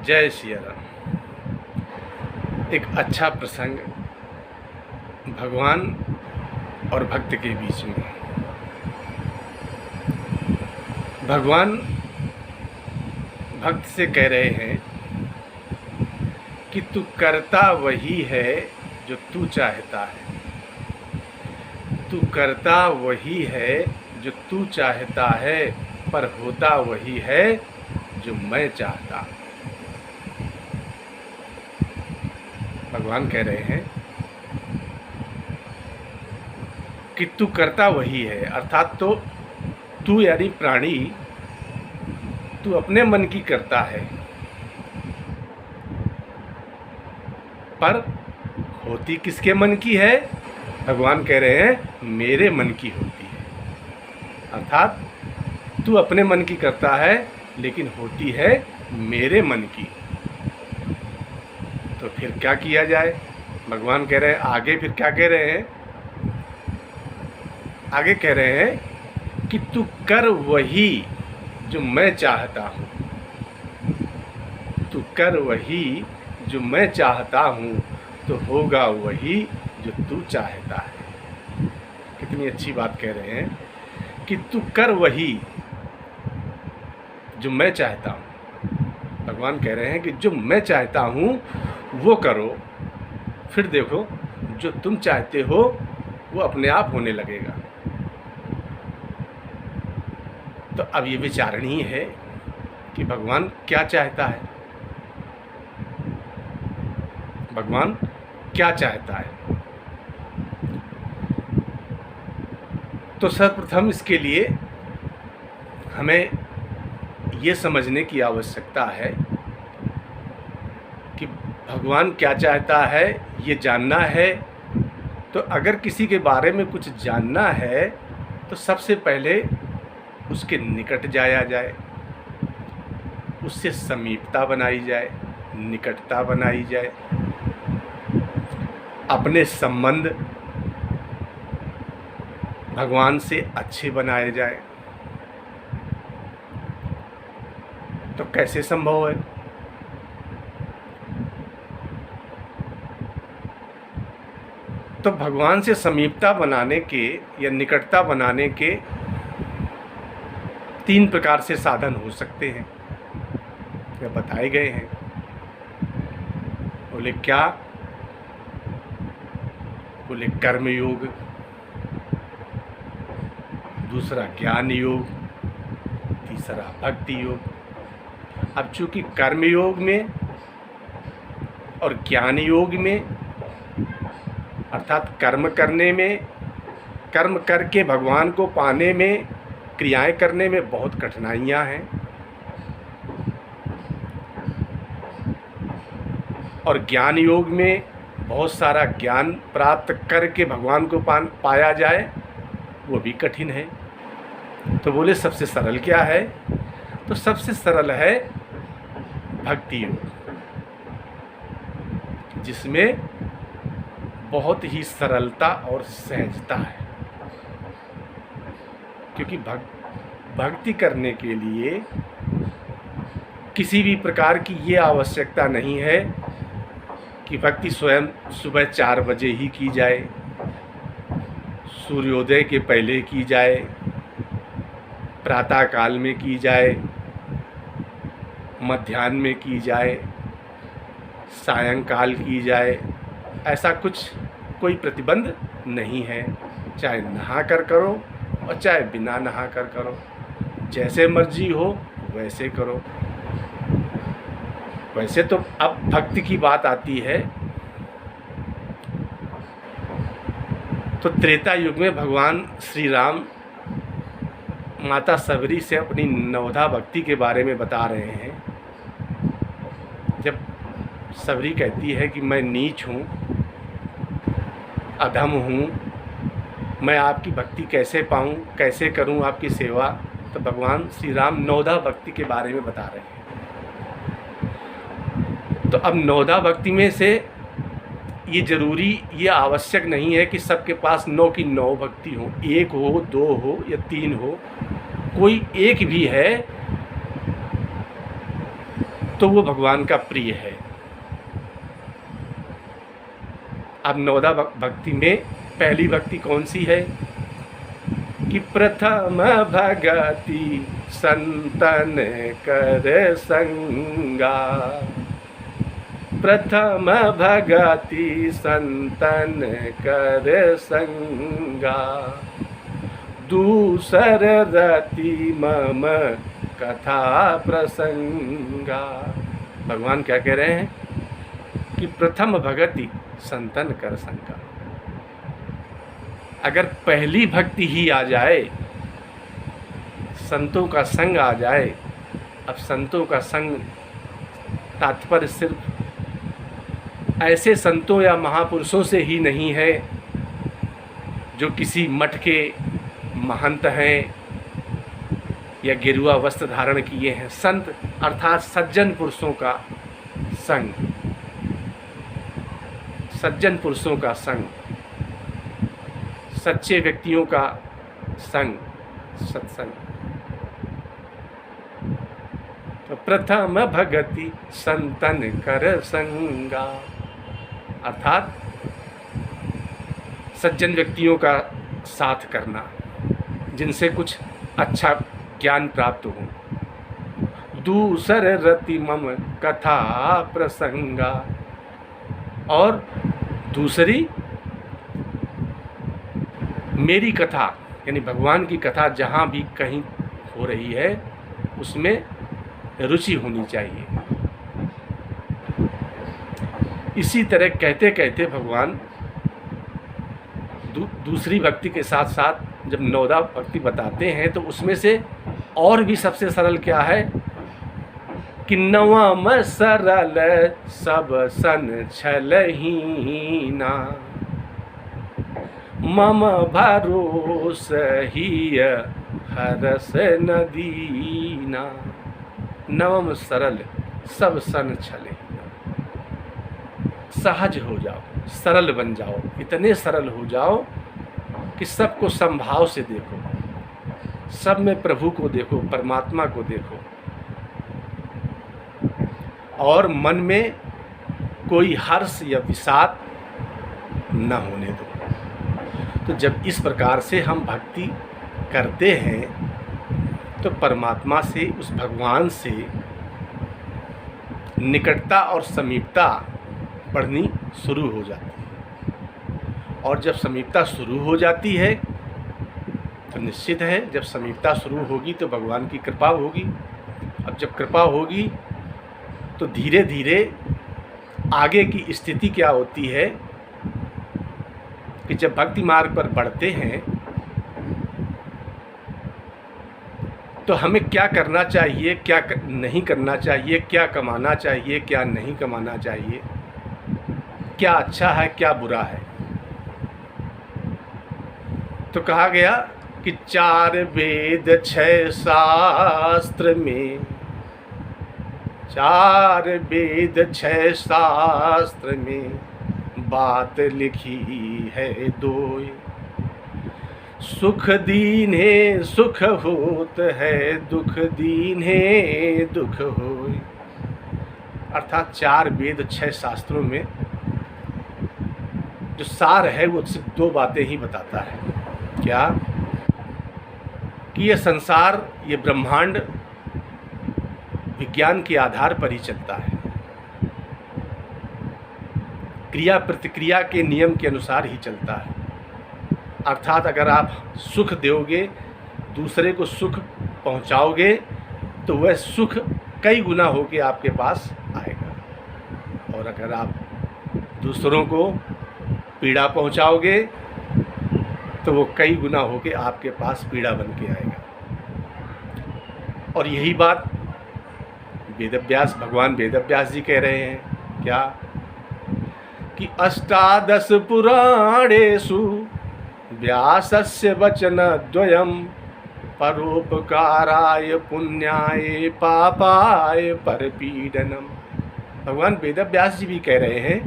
जय सिया राम। एक अच्छा प्रसंग भगवान और भक्त के बीच में। भगवान भक्त से कह रहे हैं कि तू करता वही है जो तू चाहता है, तू करता वही है जो तू चाहता है, पर होता वही है जो मैं चाहता हूँ। भगवान कह रहे हैं कि तू करता वही है, अर्थात तो तू यानी प्राणी, तू अपने मन की करता है, पर होती किसके मन की है? भगवान कह रहे हैं मेरे मन की होती है। अर्थात तू अपने मन की करता है लेकिन होती है मेरे मन की। तो फिर क्या किया जाए? भगवान कह रहे हैं आगे, फिर क्या कह रहे हैं? आगे कह रहे हैं कि तू कर वही जो मैं चाहता हूँ, तू कर वही जो मैं चाहता हूँ, तो होगा वही जो तू चाहता है। कितनी अच्छी बात कह रहे हैं कि तू कर वही जो मैं चाहता हूँ। भगवान कह रहे हैं कि जो मैं चाहता हूँ वो करो, फिर देखो जो तुम चाहते हो वो अपने आप होने लगेगा। तो अब ये विचारणीय है कि भगवान क्या चाहता है, भगवान क्या चाहता है। तो सर्वप्रथम इसके लिए हमें ये समझने की आवश्यकता है कि भगवान क्या चाहता है, ये जानना है। तो अगर किसी के बारे में कुछ जानना है तो सबसे पहले उसके निकट जाया जाए, उससे समीपता बनाई जाए, निकटता बनाई जाए, अपने संबंध भगवान से अच्छे बनाए जाए। तो कैसे संभव है? तो भगवान से समीपता बनाने के या निकटता बनाने के 3 प्रकार से साधन हो सकते हैं, यह बताए गए हैं। बोले क्या? बोले कर्म योग, दूसरा ज्ञान योग, तीसरा भक्ति योग। अब चूंकि कर्म योग में और ज्ञान योग में, अर्थात कर्म करने में, कर्म करके भगवान को पाने में, क्रियाएं करने में बहुत कठिनाइयां हैं, और ज्ञान योग में बहुत सारा ज्ञान प्राप्त करके भगवान को पाया जाए वो भी कठिन है। तो बोले सबसे सरल क्या है? तो सबसे सरल है भक्ति योग, जिसमें बहुत ही सरलता और सहजता है। क्योंकि भक्ति करने के लिए किसी भी प्रकार की ये आवश्यकता नहीं है कि भक्ति स्वयं सुबह 4 बजे ही की जाए, सूर्योदय के पहले की जाए, प्रातः काल में की जाए, मध्याह्न में की जाए, सायंकाल की जाए। ऐसा कुछ कोई प्रतिबंध नहीं है। चाहे नहा कर करो और चाहे बिना नहा कर करो, जैसे मर्जी हो वैसे करो। वैसे तो अब भक्ति की बात आती है तो त्रेता युग में भगवान श्री राम माता सबरी से अपनी नवधा भक्ति के बारे में बता रहे हैं। जब सबरी कहती है कि मैं नीच हूँ, अधम हूँ, मैं आपकी भक्ति कैसे पाऊँ, कैसे करूँ आपकी सेवा, तो भगवान श्री राम नवधा भक्ति के बारे में बता रहे हैं। तो अब नवधा भक्ति में से ये जरूरी, ये आवश्यक नहीं है कि सबके पास 9 की 9 भक्ति हो, 1 हो, 2 हो या 3 हो। कोई एक भी है तो वो भगवान का प्रिय है। अब नवदा भक्ति में पहली भक्ति कौन सी है कि प्रथम भगति संतन कर संगा, प्रथम भगति संतन कर संगा, दूसर रति मम कथा प्रसंगा। भगवान क्या कह रहे हैं कि प्रथम भगति संतन कर संगा। अगर पहली भक्ति ही आ जाए, संतों का संग आ जाए। अब संतों का संग तात्पर्य सिर्फ ऐसे संतों या महापुरुषों से ही नहीं है जो किसी मठ के महंत हैं या गेरुआ वस्त्र धारण किए हैं। संत अर्थात सज्जन पुरुषों का संग, सज्जन पुरुषों का संग, सच्चे व्यक्तियों का संग, सत्संग। तो प्रथम भगति संतन कर संगा, अर्थात सज्जन व्यक्तियों का साथ करना, जिनसे कुछ अच्छा ज्ञान प्राप्त हो। दूसर रति मम कथा प्रसंगा, और दूसरी मेरी कथा यानी भगवान की कथा जहाँ भी कहीं हो रही है उसमें रुचि होनी चाहिए। इसी तरह कहते कहते भगवान दूसरी भक्ति के साथ साथ जब नवदा भक्ति बताते हैं तो उसमें से और भी सबसे सरल क्या है कि नवम सरल सब सन छलहीना, मम भरोस ही हरस नदीना। नवम सरल सब सन छले, सहज हो जाओ, सरल बन जाओ, इतने सरल हो जाओ कि सबको संभाव से देखो, सब में प्रभु को देखो, परमात्मा को देखो, और मन में कोई हर्ष या विषाद न होने दो। तो जब इस प्रकार से हम भक्ति करते हैं तो परमात्मा से, उस भगवान से निकटता और समीपता बढ़नी शुरू हो जाती है। और जब समीपता शुरू हो जाती है तो निश्चित है जब समीपता शुरू होगी तो भगवान की कृपा होगी। अब जब कृपा होगी तो धीरे धीरे आगे की स्थिति क्या होती है कि जब भक्ति मार्ग पर बढ़ते हैं तो हमें क्या करना चाहिए, क्या नहीं करना चाहिए, क्या कमाना चाहिए, क्या नहीं कमाना चाहिए, क्या अच्छा है, क्या बुरा है। तो कहा गया कि 4 वेद 6 शास्त्र में, 4 वेद 6 शास्त्र में बात लिखी है 2। सुख दीन्हे सुख होत है, दुख दीन्हे दुख होय। अर्थात 4 वेद 6 शास्त्रों में जो सार है वो सिर्फ 2 बातें ही बताता है। क्या कि ये संसार, ये ब्रह्मांड विज्ञान के आधार पर ही चलता है, क्रिया प्रतिक्रिया के नियम के अनुसार ही चलता है। अर्थात अगर आप सुख दोगे, दूसरे को सुख पहुंचाओगे, तो वह सुख कई गुना होके आपके पास आएगा। और अगर आप दूसरों को पीड़ा पहुंचाओगे तो वो कई गुना होके आपके पास पीड़ा बन के आएगा। और यही बात वेदव्यास, भगवान वेदव्यास जी कह रहे हैं। क्या कि 18 पुराणेषु व्यासस्य वचनद्वयम् परोपकाराय पुण्याय पापाय परपीडनम। भगवान वेदव्यास जी भी कह रहे हैं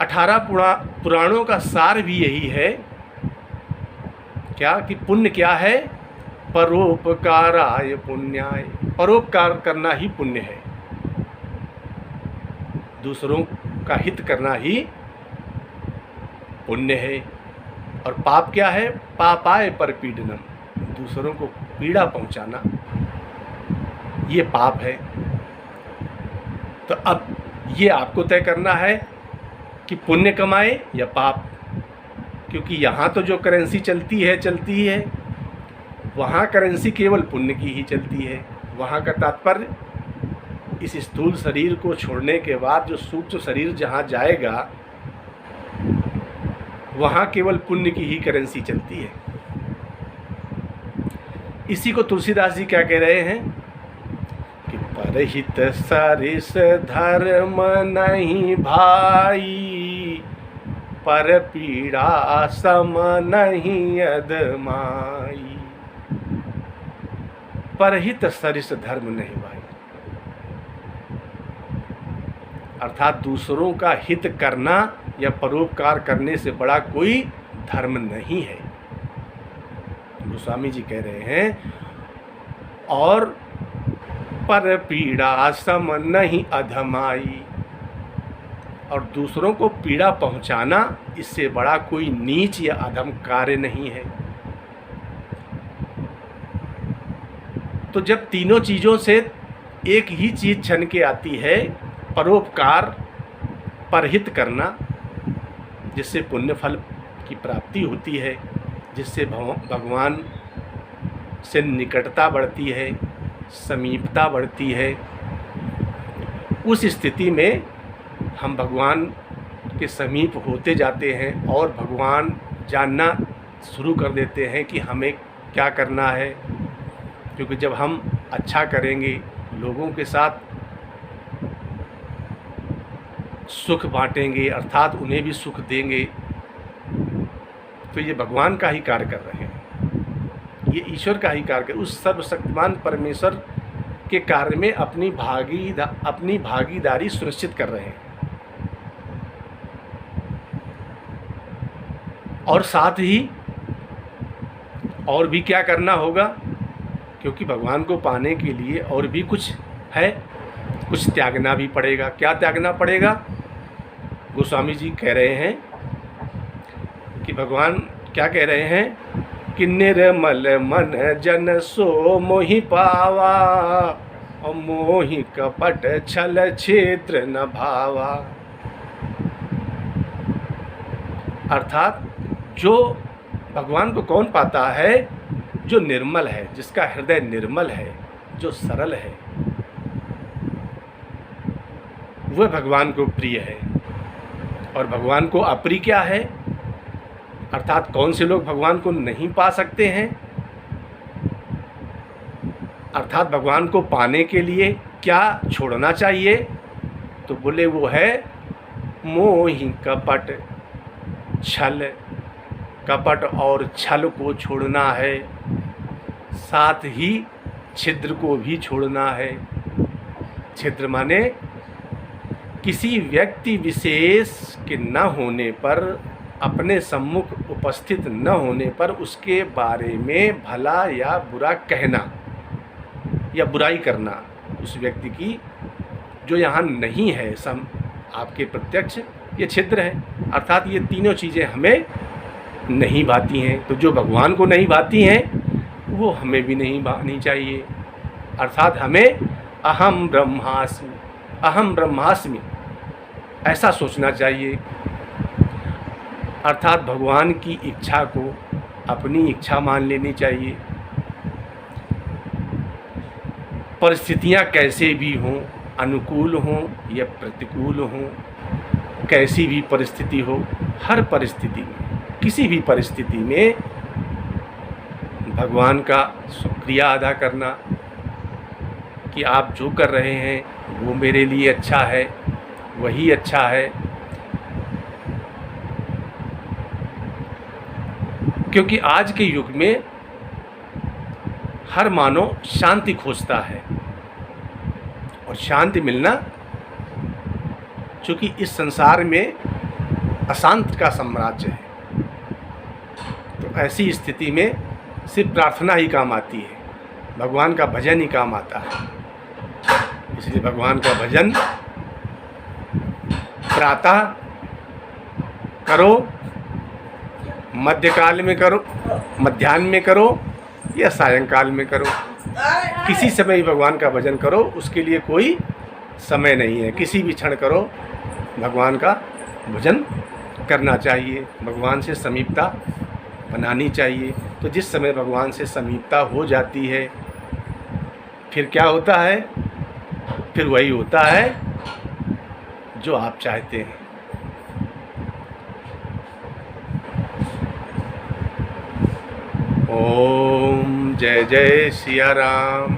18 पुराणों का सार भी यही है। क्या कि पुण्य क्या है परोपकाराय पुण्याय। परोपकार करना ही पुण्य है, दूसरों का हित करना ही पुण्य है। और पाप क्या है? पापाय परपीडनम, दूसरों को पीड़ा पहुंचाना, ये पाप है। तो अब ये आपको तय करना है कि पुण्य कमाए या पाप, क्योंकि यहाँ तो जो करेंसी चलती है, वहाँ करेंसी केवल पुण्य की ही चलती है। वहाँ का तात्पर्य इस स्थूल शरीर को छोड़ने के बाद जो सूक्ष्म शरीर जहाँ जाएगा, वहाँ केवल पुण्य की ही करेंसी चलती है। इसी को तुलसीदास जी क्या कह रहे हैं कि परहित सरिस धर्म नहीं भाई, पर पीड़ा सम नहीं अदमाई। परहित सरिस धर्म नहीं भाई, अर्थात दूसरों का हित करना या परोपकार करने से बड़ा कोई धर्म नहीं है, गोस्वामी जी कह रहे हैं। और पर पीड़ा सम नहीं अधमाई, और दूसरों को पीड़ा पहुंचाना इससे बड़ा कोई नीच या अधम कार्य नहीं है। तो जब तीनों चीज़ों से एक ही चीज़ छन के आती है, परोपकार, परहित करना, जिससे पुण्य फल की प्राप्ति होती है, जिससे भगवान से निकटता बढ़ती है, समीपता बढ़ती है, उस स्थिति में हम भगवान के समीप होते जाते हैं और भगवान जानना शुरू कर देते हैं कि हमें क्या करना है। क्योंकि जब हम अच्छा करेंगे, लोगों के साथ सुख बांटेंगे, अर्थात उन्हें भी सुख देंगे, तो ये भगवान का ही कार्य कर रहे हैं, ये ईश्वर का ही कार्य, उस सर्वशक्तिमान परमेश्वर के कार्य में अपनी भागीदारी सुनिश्चित कर रहे हैं। और साथ ही और भी क्या करना होगा, क्योंकि भगवान को पाने के लिए और भी कुछ है, कुछ त्यागना भी पड़ेगा। क्या त्यागना पड़ेगा? गोस्वामी जी कह रहे हैं कि भगवान क्या कह रहे हैं कि निर्मल मन जन सो मोहि पावा, और मोहि कपट छल क्षेत्र न भावा। अर्थात जो भगवान को कौन पाता है? जो निर्मल है, जिसका हृदय निर्मल है, जो सरल है, वह भगवान को प्रिय है। और भगवान को अप्रिय क्या है? अर्थात कौन से लोग भगवान को नहीं पा सकते हैं? अर्थात भगवान को पाने के लिए क्या छोड़ना चाहिए? तो बोले वो है मोहि कपट छल, कपट और छल को छोड़ना है, साथ ही छिद्र को भी छोड़ना है। छिद्र माने किसी व्यक्ति विशेष के न होने पर, अपने सम्मुख उपस्थित न होने पर उसके बारे में भला या बुरा कहना या बुराई करना उस व्यक्ति की जो यहाँ नहीं है आपके प्रत्यक्ष, ये छिद्र है। अर्थात ये तीनों चीज़ें हमें नहीं भाती हैं। तो जो भगवान को नहीं भाती हैं वो हमें भी नहीं भानी चाहिए। अर्थात हमें अहम ब्रह्मास्मि ऐसा सोचना चाहिए। अर्थात भगवान की इच्छा को अपनी इच्छा मान लेनी चाहिए। परिस्थितियाँ कैसे भी हों, अनुकूल हों या प्रतिकूल हों, कैसी भी परिस्थिति हो, हर परिस्थिति में, किसी भी परिस्थिति में भगवान का शुक्रिया अदा करना कि आप जो कर रहे हैं वो मेरे लिए अच्छा है, वही अच्छा है। क्योंकि आज के युग में हर मानव शांति खोजता है, और शांति मिलना, चूँकि इस संसार में अशांत का साम्राज्य है, तो ऐसी स्थिति में सिर्फ प्रार्थना ही काम आती है, भगवान का भजन ही काम आता है। इसलिए भगवान का भजन प्रातः करो, मध्यकाल में करो, मध्याह्न में करो या सायंकाल में करो, किसी समय ही भगवान का भजन करो। उसके लिए कोई समय नहीं है, किसी भी क्षण करो, भगवान का भजन करना चाहिए, भगवान से समीपता बनानी चाहिए। तो जिस समय भगवान से समीपता हो जाती है, फिर क्या होता है? फिर वही होता है जो आप चाहते हैं। ओम जय जय सिया राम।